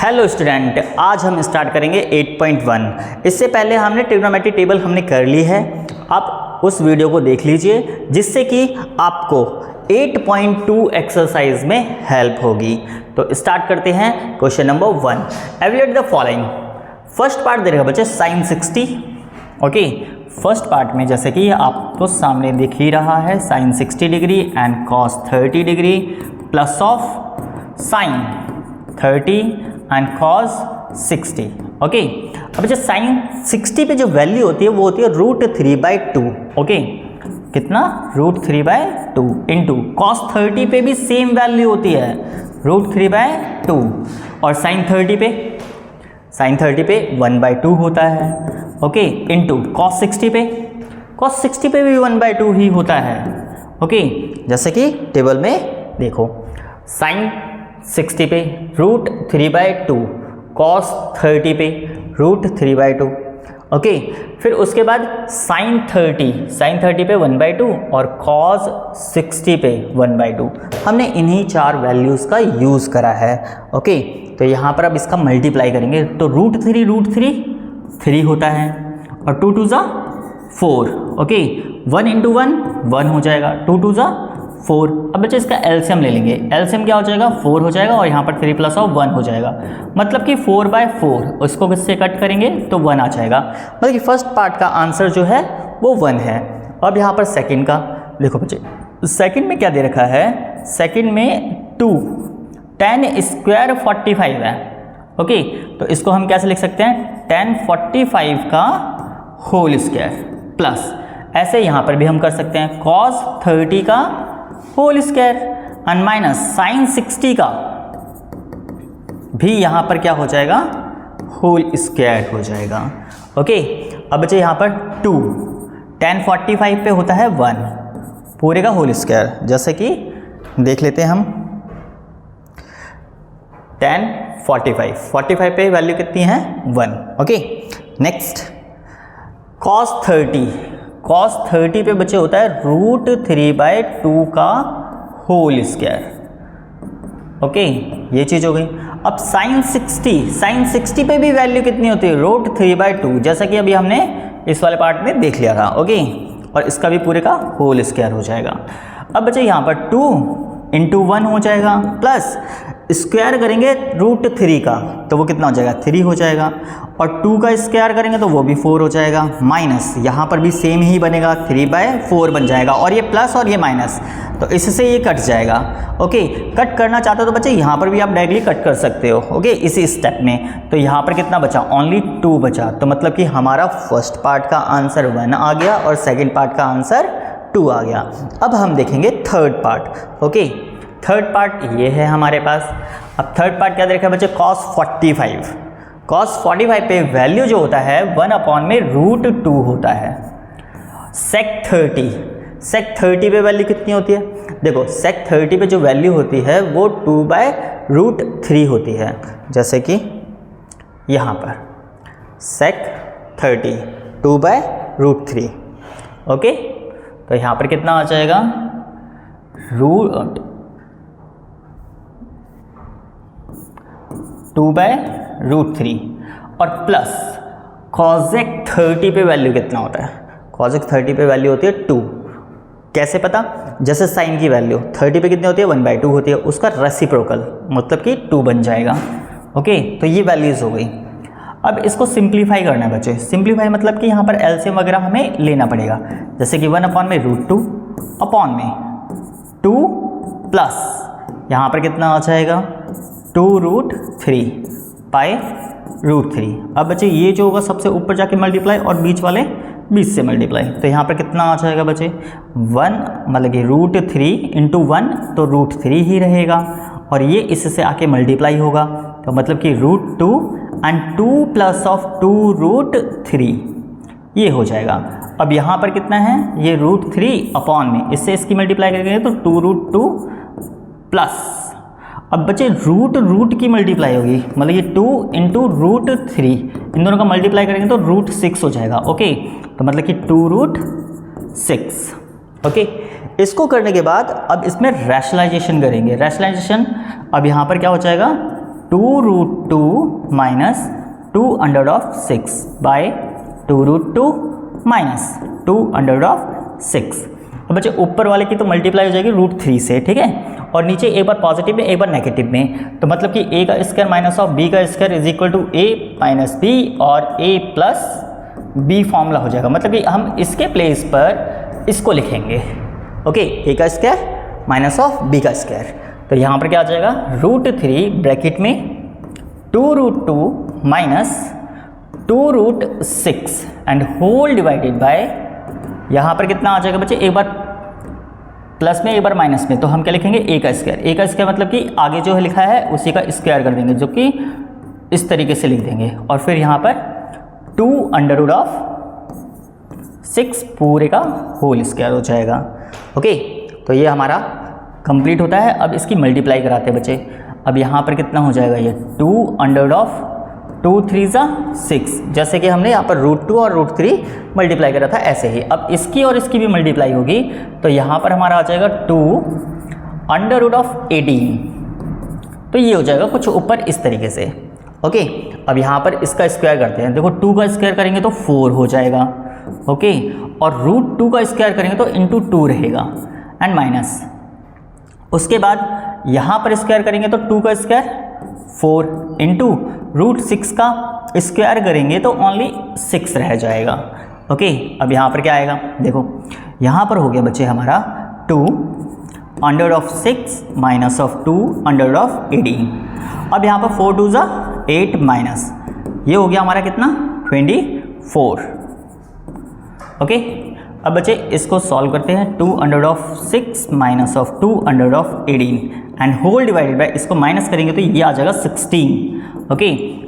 Hello student, आज हम start करेंगे 8.1। इससे पहले हमने ट्रिग्नोमेट्री टेबल हमने कर ली है। आप उस वीडियो को देख लीजिए जिससे कि आपको 8.2 एक्सरसाइज में हेल्प होगी। तो स्टार्ट करते हैं question number 1। Evaluate the following. First part दे रखा बच्चे sin 60। ओके, फर्स्ट पार्ट में जैसे कि आपको सामने दिख ही रहा है sin 60 degree and cos 30 degree plus of sin 30 and cos 60। Okay, अब जो sin 60 पे जो वैल्यू होती है वो होती है √3/2। ओके, कितना √3/2 इंटू cos 30 पे भी सेम वैल्यू होती है √3/2 और sin 30 पे 1/2 होता है। ओके, इंटू cos 60 पे भी 1/2 ही होता है। ओके, जैसे कि टेबल में देखो sin 60 पे √3/2, cos 30 पे √3/2। ओके, फिर उसके बाद sin 30 पे 1/2 और cos 60 पे 1/2। हमने इन्हीं चार वैल्यूज़ का यूज़ करा है। ओके, तो यहाँ पर अब इसका मल्टीप्लाई करेंगे तो √3 3 होता है और 2 2 ज़ा 4। ओके, 1 × 1 हो जाएगा, 2 2 ज़ा 4। अब बच्चे इसका एलसीएम ले लेंगे। एलसीएम क्या हो जाएगा, 4 हो जाएगा और यहाँ पर 3 + 1 हो जाएगा। मतलब कि 4/4 उसको किससे कट करेंगे तो 1 आ जाएगा। मतलब कि फर्स्ट पार्ट का आंसर जो है वो 1 है। अब यहाँ पर सेकंड का देखो बच्चे, सेकंड में क्या दे रखा है, सेकंड में 2 10² 45 है। ओके, तो इसको हम कैसे लिख सकते हैं, 10 45 का होल स्क्वायर प्लस, ऐसे यहाँ पर भी हम कर सकते हैं cos 30 का whole square and minus sin 60 का भी यहाँ पर क्या हो जाएगा, होल स्क्वायर हो जाएगा। ओके, अब बच्चे यहाँ पर 2 10 45 पे होता है 1 पूरे का होल स्क्वायर। जैसे कि देख लेते हैं हम 10 45 पे वैल्यू कितनी है 1। ओके, नेक्स्ट cos 30 पे बच्चे होता है √3/2 का होल स्क्वायर। ओके, ये चीज़ हो गई। अब sin 60 पे भी वैल्यू कितनी होती है √3/2, जैसा कि अभी हमने इस वाले पार्ट में देख लिया था। ओके, और इसका भी पूरे का होल स्क्वायर हो जाएगा। अब बच्चे यहाँ पर 2 × 1 हो जाएगा प्लस स्क्वायर करेंगे √3 का तो वो कितना हो जाएगा 3 हो जाएगा और 2 का स्क्वायर करेंगे तो वो भी 4 हो जाएगा, माइनस यहाँ पर भी सेम ही बनेगा 3/4 बन जाएगा और ये प्लस और ये माइनस, तो इससे ये कट जाएगा। ओके, कट करना चाहते हो तो बच्चे यहाँ पर भी आप डायरेक्टली कट कर सकते हो। ओके, इसी स्टेप में तो यहाँ पर कितना बचा, ओनली 2 बचा। तो मतलब कि हमारा फर्स्ट पार्ट का आंसर 1 आ गया और सेकेंड पार्ट का आंसर 2 आ गया। अब हम देखेंगे third part. Okay, third part ये है हमारे पास। अब थर्ड पार्ट क्या देखा बच्चे, cos 45 पे वैल्यू जो होता है 1/√2 होता है। sec 30 पे वैल्यू कितनी होती है, देखो sec 30 पे जो वैल्यू होती है वो 2/√3 होती है। जैसे कि यहाँ पर sec 30 2/√3। ओके, तो यहाँ पर कितना आ जाएगा √2/√3 और प्लस cosec 30 पे वैल्यू कितना होता है, cosec 30 पे वैल्यू होती है 2। कैसे पता, जैसे साइन की वैल्यू 30 पे कितनी होती है 1/2 होती है, उसका रेसिप्रोकल मतलब कि 2 बन जाएगा। ओके, तो ये वैल्यूज़ हो गई। अब इसको सिंप्लीफाई करना है बच्चे। सिंप्लीफाई मतलब कि यहाँ पर एलसीएम वगैरह हमें लेना पड़ेगा। जैसे कि 1/√2 अपॉन में 2 प्लस यहाँ पर कितना आ जाएगा 2√3/√3। अब बच्चे ये जो होगा सबसे ऊपर जाके मल्टीप्लाई और बीच वाले बीच से मल्टीप्लाई, तो यहाँ पर कितना आ जाएगा बच्चे 1, मतलब कि √3 × 1 तो √3 ही रहेगा और ये इससे आके मल्टीप्लाई होगा तो मतलब कि √2 एंड 2 प्लस ऑफ 2√3 ये हो जाएगा। अब यहाँ पर कितना है, ये √3 अपॉन में इससे इसकी मल्टीप्लाई करेंगे तो 2√2 प्लस, अब बच्चे रूट की मल्टीप्लाई होगी, मतलब ये 2 × √3 इन दोनों का मल्टीप्लाई करेंगे तो √6 हो जाएगा। ओके, तो मतलब कि 2√6। ओके, इसको करने के बाद अब इसमें रैशनलाइजेशन करेंगे। रैशनलाइजेशन अब यहाँ पर क्या हो जाएगा 2√2 माइनस 2√6 बाय 2√2 माइनस 2√6। अब बच्चे ऊपर वाले की तो मल्टीप्लाई हो जाएगी √3 से, ठीक है, और नीचे एक बार पॉजिटिव में एक बार नेगेटिव में, तो मतलब कि a का स्क्वायर माइनस ऑफ b का square is equal to a minus B और a प्लस बी फॉर्मूला हो जाएगा। मतलब कि हम इसके प्लेस पर इसको लिखेंगे, ओके, a का स्क्वायर माइनस ऑफ b का स्क्वायर। तो यहाँ पर क्या आ जाएगा √3 ब्रैकेट में 2√2 minus 2√6 and whole divided by, यहाँ पर कितना आ जाएगा बच्चे, एक बार प्लस में एक बार माइनस में, तो हम क्या लिखेंगे a का स्क्वायर। a का स्क्वायर मतलब कि आगे जो है लिखा है उसी का स्क्वायर कर देंगे, जो कि इस तरीके से लिख देंगे, और फिर यहाँ पर 2√6 पूरे का होल स्क्वायर हो जाएगा। ओके, तो ये हमारा कंप्लीट होता है। अब इसकी मल्टीप्लाई कराते हैं बच्चे। अब यहाँ पर कितना हो जाएगा, ये 2 3 6, जैसे कि हमने यहाँ पर √2 और √3 मल्टीप्लाई करा था, ऐसे ही अब इसकी और इसकी भी मल्टीप्लाई होगी, तो यहाँ पर हमारा आ जाएगा 2√18। तो ये हो जाएगा कुछ ऊपर इस तरीके से। ओके, अब यहाँ पर इसका स्क्वायर करते हैं। देखो 2 का स्क्वायर करेंगे तो 4 हो जाएगा, ओके, और √2 का स्क्वायर करेंगे तो इंटू 2 रहेगा एंड माइनस, उसके बाद यहाँ पर स्क्वायर करेंगे तो 2 का स्क्वायर 4 इंटू √6 का स्क्वायर करेंगे तो ओनली 6 रह जाएगा। ओके, अब यहाँ पर क्या आएगा, देखो यहाँ पर हो गया बच्चे हमारा 2√6 माइनस ऑफ 2√18। अब यहाँ पर 4 2 8 माइनस, ये हो गया हमारा कितना 24। ओके, अब बच्चे इसको सॉल्व करते हैं। 2√6 minus of 2√18 and whole divided by, इसको माइनस करेंगे तो ये आ जाएगा 16। ओके,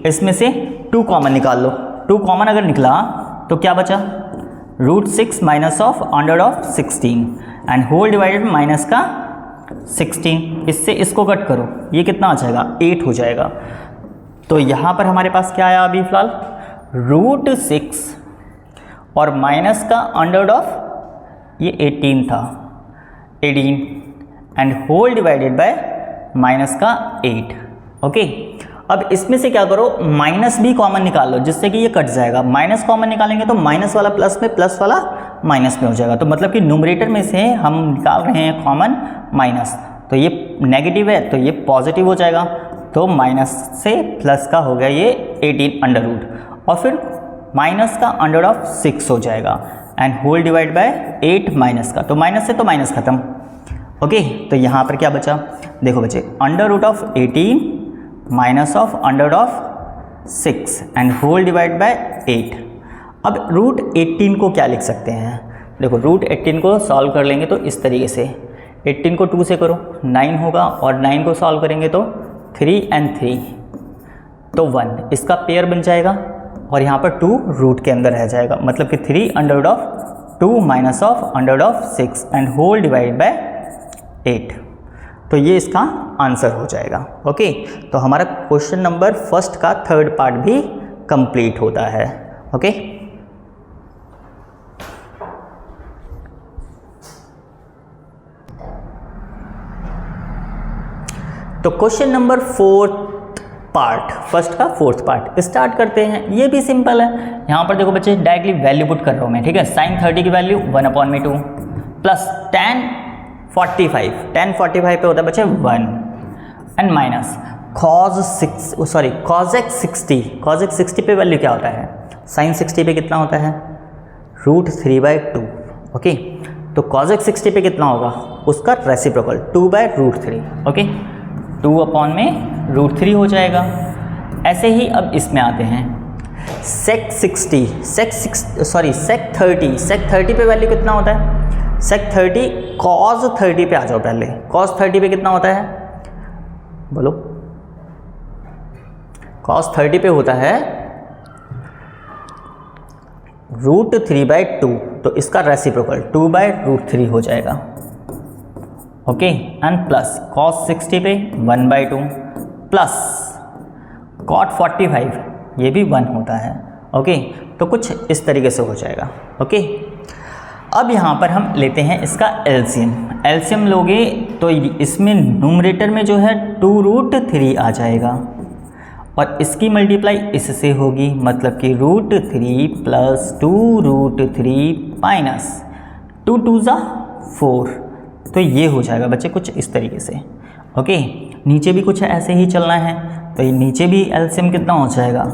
इसमें से 2 कॉमन निकाल लो। 2 कॉमन अगर निकला तो क्या बचा, √6 minus of √16 and whole divided minus का 16। इससे इसको कट करो, ये कितना आ जाएगा 8 हो जाएगा। तो यहाँ पर हमारे पास क्या आया अभी फ़िलहाल, √6 और माइनस का अंडर ऑफ ये 18 था, 18 and whole divided by minus का 8। ओके, अब इसमें से क्या करो, माइनस भी कॉमन निकाल लो, जिससे कि ये कट जाएगा। माइनस कॉमन निकालेंगे तो माइनस वाला प्लस में, प्लस वाला माइनस में हो जाएगा। तो मतलब कि न्यूमरेटर में से हम निकाल रहे हैं कॉमन माइनस, तो ये नेगेटिव है तो ये पॉजिटिव हो जाएगा। तो माइनस से प्लस का हो गया ये 18 अंडर रूट, और फिर माइनस का अंडर ऑफ 6 हो जाएगा and whole divide by 8 minus का, तो माइनस से तो माइनस खत्म। ओके, तो यहाँ पर क्या बचा, देखो बच्चे, under root of 18 minus of under of 6 and whole divide by 8। अब √18 को क्या लिख सकते हैं, देखो √18 को सॉल्व कर लेंगे तो इस तरीके से, 18 को 2 से करो 9 होगा, और 9 को सॉल्व करेंगे तो 3 and 3 तो 1, इसका पेयर बन जाएगा, और यहाँ पर 2 रूट के अंदर रह जाएगा, मतलब कि 3 under of 2 minus of under of 6 and whole divide by 8। तो ये इसका आंसर हो जाएगा। ओके, तो हमारा क्वेश्चन नंबर फर्स्ट का थर्ड पार्ट भी कंप्लीट होता है। ओके, तो question number fourth part, first का फोर्थ पार्ट स्टार्ट करते हैं। ये भी सिंपल है। यहाँ पर देखो बच्चे, डायरेक्टली वैल्यू पुट कर रहा हूँ मैं, ठीक है। sin 30 की वैल्यू 1/2 प्लस tan 45 पे होता है बच्चे 1 एंड माइनस cosec 60 पे वैल्यू क्या होता है, sin 60 पे कितना होता है √3/2। ओके, तो cosec 60 पे कितना होगा, उसका रेसिप्रोकल 2/√3। ओके, 2/√3 हो जाएगा। ऐसे ही अब इसमें आते हैं, sec 30 पे वैल्यू कितना होता है, sec 30 cos 30 पे आ जाओ पहले। cos 30 पे कितना होता है, बोलो, cos 30 पे होता है √3/2, तो इसका रेसिप्रोकल 2/√3 हो जाएगा। ओके, एंड प्लस cos 60 पे 1/2 प्लस cot 45 ये भी 1 होता है। ओके, तो कुछ इस तरीके से हो जाएगा। ओके, अब यहाँ पर हम लेते हैं इसका एलसीएम लोगे तो इसमें न्यूमरेटर में जो है 2√3 आ जाएगा। और इसकी मल्टीप्लाई इससे होगी, मतलब कि √3 + 2√3 माइनस 2 2 ज़ा 4। तो ये हो जाएगा बच्चे कुछ इस तरीके से। ओके, नीचे भी कुछ ऐसे ही चलना है, तो ये नीचे भी एलसीएम कितना हो जाएगा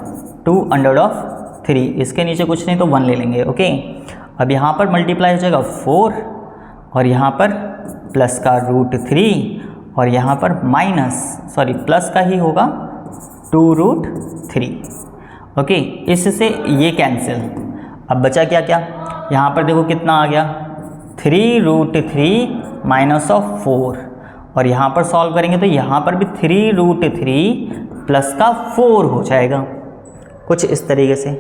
2√3। इसके नीचे कुछ नहीं तो 1 ले लेंगे। ओके, अब यहाँ पर मल्टीप्लाई हो जाएगा 4 और यहाँ पर प्लस का √3 और यहाँ पर प्लस का ही होगा 2√3। ओके, इससे ये कैंसिल। अब बचा क्या क्या, यहाँ पर देखो कितना आ गया 3√3 माइनस ऑफ 4 और यहाँ पर सॉल्व करेंगे तो यहाँ पर भी 3√3 प्लस का 4 हो जाएगा कुछ इस तरीके से।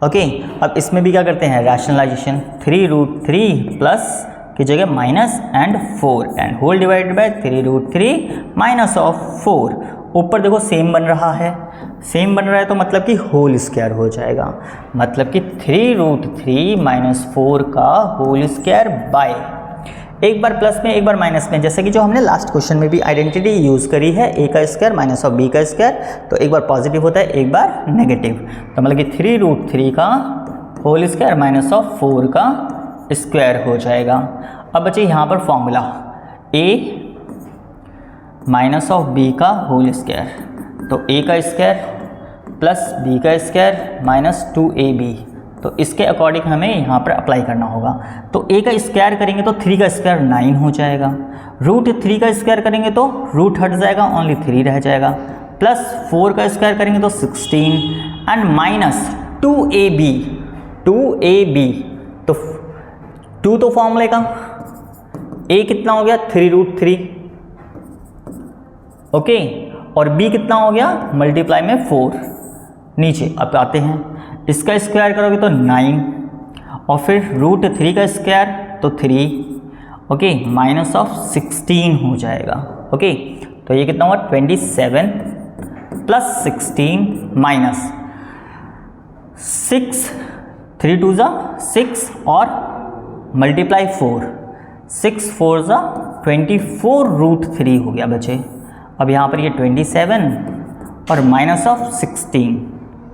ओके, अब इसमें भी क्या करते हैं रैशनलाइजेशन, 3√3 प्लस की जगह minus and 4 and whole divided by 3√3 minus of 4। ऊपर देखो सेम बन रहा है, सेम बन रहा है तो मतलब कि होल स्क्वायर हो जाएगा, मतलब कि 3√3 माइनस 4 का होल स्क्वायर बाय, एक बार प्लस में एक बार माइनस में, जैसे कि जो हमने लास्ट क्वेश्चन में भी आइडेंटिटी यूज़ करी है a का स्क्वायर माइनस ऑफ b का स्क्वायर, तो एक बार पॉजिटिव होता है एक बार नेगेटिव, तो मतलब कि 3√3 का होल स्क्वायर माइनस ऑफ 4 का स्क्वायर हो जाएगा। अब बच्चे यहाँ पर formula a minus of b का होल स्क्वायर, तो a का स्क्वायर प्लस b का स्क्वायर माइनस 2ab, तो इसके अकॉर्डिंग हमें यहाँ पर अप्लाई करना होगा। तो a का स्क्वायर करेंगे तो 3 का स्क्वायर 9 हो जाएगा, √3 का स्क्वायर करेंगे तो रूट हट जाएगा, ओनली 3 रह जाएगा, प्लस 4 का स्क्वायर करेंगे तो 16 एंड माइनस 2ab, तो 2 तो फॉर्मूले का, a कितना हो गया 3√3। ओके, और b कितना हो गया मल्टीप्लाई में 4। नीचे अब आते हैं, इसका स्क्वायर करोगे तो 9 और फिर √3 का स्क्वायर तो 3। ओके, माइनस ऑफ 16 हो जाएगा। ओके, तो ये कितना हुआ 27 प्लस 16 माइनस 6, 3 2 ज़ा 6 और मल्टीप्लाई 4, 6 4 ज़ा 24√3 हो गया बचे। अब यहाँ पर ये 27 और माइनस ऑफ 16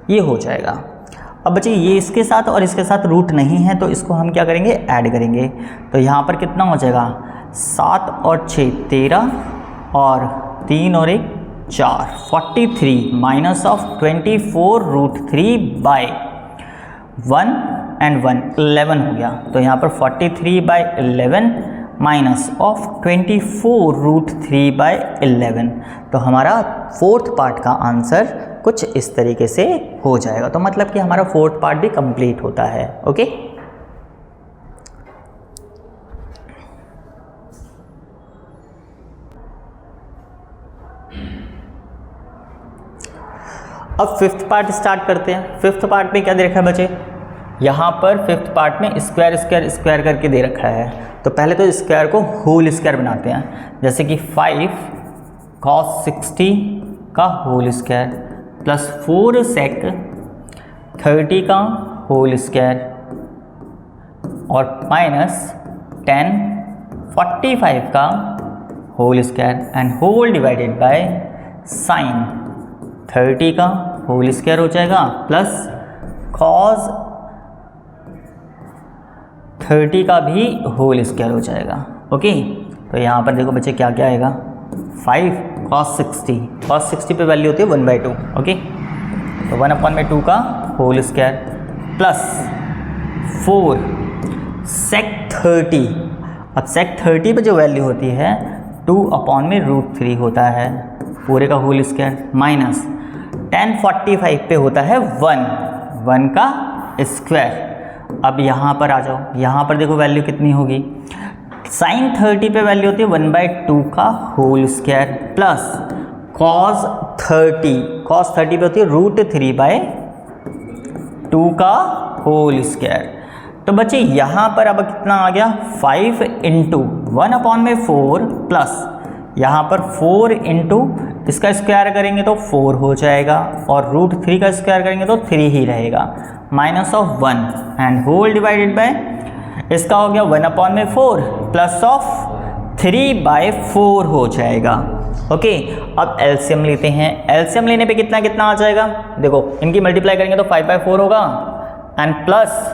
ये हो जाएगा। अब बच्चे ये इसके साथ और इसके साथ रूट नहीं है तो इसको हम क्या करेंगे ऐड करेंगे, तो यहाँ पर कितना हो जाएगा 7 और 6 13 और 3 और 1 4, 43 माइनस ऑफ 24√3 बाय 1 एंड 1 11 हो गया, तो यहाँ पर 43 बाय 11 माइनस ऑफ 24√3 बाय 11, तो हमारा फोर्थ पार्ट का आंसर कुछ इस तरीके से हो जाएगा। तो मतलब कि हमारा फोर्थ पार्ट भी कंप्लीट होता है। ओके, अब फिफ्थ पार्ट स्टार्ट करते हैं। फिफ्थ पार्ट में क्या दे रखा है बच्चे, यहाँ पर फिफ्थ पार्ट में स्क्वायर स्क्वायर स्क्वायर करके दे रखा है, तो पहले तो स्क्वायर को होल स्क्वायर बनाते हैं, जैसे कि 5 cos 60 का होल स्क्वायर प्लस 4 sec 30 का होल स्क्वायर और माइनस 10 45 का whole square and whole divided by sine 30 का होल स्क्वायर हो जाएगा प्लस cos 30 का भी होल स्क्वायर हो जाएगा। ओके, तो यहाँ पर देखो बच्चे क्या क्या आएगा, 5 cos 60 पे वैल्यू होती है 1/2। ओके, तो 1/2 का होल स्क्वायर प्लस 4 sec 30, अब sec 30 पे जो वैल्यू होती है 2/√3 होता है पूरे का होल स्क्वायर माइनस 10 45 पे होता है 1 का स्क्वायर। अब यहाँ पर आ जाओ, यहाँ पर देखो वैल्यू कितनी होगी, साइन 30 पे वैल्यू होती है 1/2 का होल स्क्वायर प्लस cos 30 पे होती है √3/2 का होल स्क्वायर। तो बच्चे यहाँ पर अब कितना आ गया 5 इंटू 1/4 प्लस यहाँ पर 4 इंटू इसका स्क्वायर करेंगे तो 4 हो जाएगा और √3 का स्क्वायर करेंगे तो 3 ही रहेगा minus of 1 and whole divided by इसका हो गया 1/4 प्लस ऑफ 3/4 हो जाएगा। ओके, अब एलसीएम लेते हैं। एलसीएम लेने पे कितना कितना आ जाएगा, देखो इनकी मल्टीप्लाई करेंगे तो 5/4 होगा एंड प्लस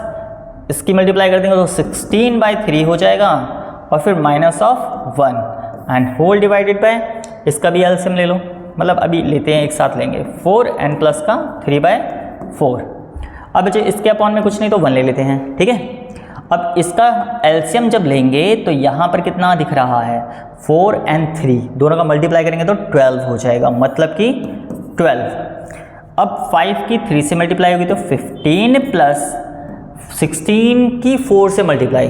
इसकी मल्टीप्लाई कर देंगे तो 16/3 हो जाएगा और फिर -1 एंड होल डिवाइडेड बाय, इसका भी एलसीएम ले लो, मतलब अभी लेते हैं एक साथ लेंगे 4 एंड प्लस का 3/4। अब बच्चे इसके अपॉन में कुछ नहीं तो 1 ले लेते हैं, ठीक है। अब इसका एलसीएम जब लेंगे तो यहाँ पर कितना दिख रहा है, 4 एंड 3 दोनों का मल्टीप्लाई करेंगे तो 12 हो जाएगा, मतलब कि 12। अब 5 की 3 से मल्टीप्लाई होगी तो 15 प्लस 16 की 4 से मल्टीप्लाई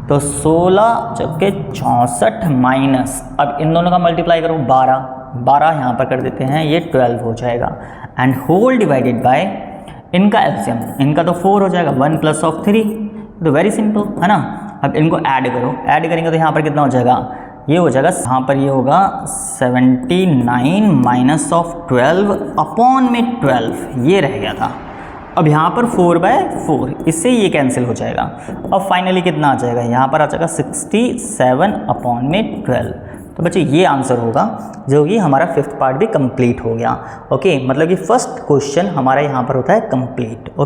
तो 16 जबकि 64 माइनस, अब इन दोनों का मल्टीप्लाई करो 12 यहाँ पर कर देते हैं, ये 12 हो जाएगा एंड होल डिवाइडेड बाय इनका एलसीएम, इनका तो 4 हो जाएगा 1 प्लस ऑफ 3, तो वेरी सिंपल है ना। अब इनको ऐड करो, ऐड करेंगे तो यहाँ पर कितना हो जाएगा, ये हो जाएगा, यहाँ पर ये होगा 79 माइनस ऑफ 12 अपॉन में 12, ये रह गया था। अब यहाँ पर 4/4, इससे ये कैंसिल हो जाएगा। अब फाइनली कितना आ जाएगा, यहाँ पर आ जाएगा 67 अपॉन में 12। तो बच्चे ये आंसर होगा, जो कि हमारा 5th पार्ट भी कंप्लीट हो गया। ओके, मतलब कि फर्स्ट क्वेश्चन हमारा यहाँ पर होता है कंप्लीट। ओके।